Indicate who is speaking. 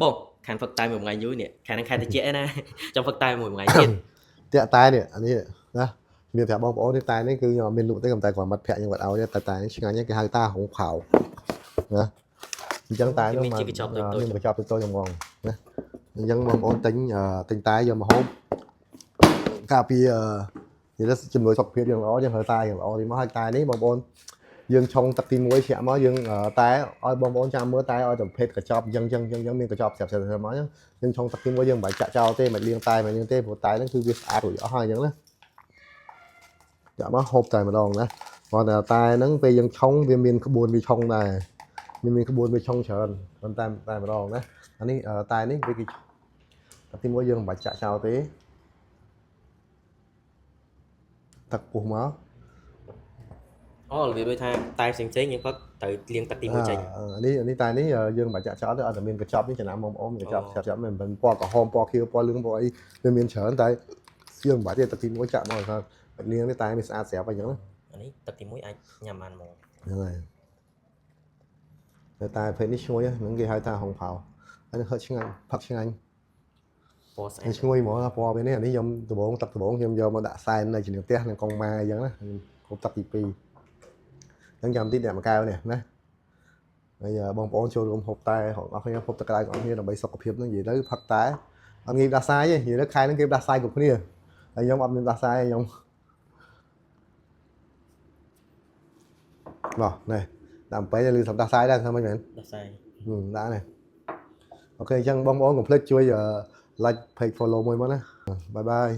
Speaker 1: Bố, khán Phật tài một ngày vui nè, khả năng khai tay trễ nè, trong Phật tài một ngày tiết.
Speaker 2: តាក់តែនេះអានេះណាមានប្រាប់បងប្អូននេះតែនេះគឺខ្ញុំអត់មានលក់ទេខ្ញុំតែគាត់មិត្តភក្តិខ្ញុំគាត់ឲ្យតែនេះឆ្ងាញ់គេហៅតាហុងផៅណាអញ្ចឹងតែនោះមកមានកញ្ចប់ទៅខ្ញុំងណាអញ្ចឹងបងប្អូនទិញតែយកមកហូបកាលពីនិយាយជំនួយសុខភាពយើងល្អយើងហៅតែយើងល្អទីមកហើយតែនេះបងប្អូនយើងឆុងទឹកទី1ជ្រាក់មកយើងតែឲ្យបងប្អូនចាំមើលតែឲ្យតែភេទកញ្ចប់អញ្ចឹងមានកញ្ចប់ស្រាប់ៗមកយើងឆុងទឹកទី1យើងមិនបាច់ចាក់ចោលទេមិនលាងតែមិនលាងទេព្រោះតែហ្នឹងគឺវាស្អាតរួចអស់ហើយអញ្ចឹងណាចាក់មកហូបតែម្ដងណាគាត់តែហ្នឹងពេលយើងឆុងវាមានក្បួនវាឆុងដែរមានក្បួនវាឆុងច្រើនប៉ុន្តែម្ដងណាអានេះតែនេះវាគឺទឹកទី1យើងមិនបាច់ចាក់ចោលទេទឹកពុះមក
Speaker 1: អូវាដូចថាតែផ្សេងៗយើងគាត់ត្រូវលៀងទឹកទី1ចេញ
Speaker 2: នេះតែនេះយើងមិនបាច់ចាក់ចោលទេអត់តែមានកញ្ចប់នេះចំណាំបងប្អូនមានកញ្ចប់ស្រាប់ៗមិនពណ៌ក្រហមពណ៌ខៀវពណ៌លឿងពណ៌អីវាមានច្រើនតែយើងមិនបាច់ទេទឹកទី1ចាក់មកថាលៀងនេះតែវាស្អាតស្រាប់អញ្ចឹងណា
Speaker 1: អានេះទឹកទី1អាចញ៉ាំបានហ្មង
Speaker 2: ហ្នឹងហើយតែភេទនេះឈ្ងុយហ្នឹងគេហៅថាហុងផៅហើយនឹងហឹកឆ្ងាញ់ផឹកឆ្ងាញ់
Speaker 1: ពណ៌ស្អាត
Speaker 2: ឈ្ងុយហ្មងពណ៌ពេលនេះអានេះខ្ញុំដំបងទឹកដំបងខ្ញុំយកមកដាក់សែននៅជំនាញផ្ទះនឹងកងម៉ាអញ្ចឹងណាគ្រប់ទឹកទី2ហ្នឹងចាំតិចអ្នកមកកែវនេះណាហើយបងប្អូនចូលរួមហូបតែអស់គ្នាហូបទឹកក្តៅរបស់គ្នាដើម្បីសុខភាពនឹងនិយាយទៅផឹកតែអត់ងាយដាស់សាយទេនិយាយទៅខែហ្នឹងគេដាស់សាយគ្រប់គ្នាហើយខ្ញុំអត់មានដាស់សាយខ្ញុំបាទនេះដាក់អំពែលឬសំដាស់សាយដែរថាមិនមែន
Speaker 1: ដាស់សាយ
Speaker 2: ដាក់នេះអូខេអញ្ចឹងបងប្អូនកុំភ្លេចជួយ like page follow មួយមកណាបាយបាយ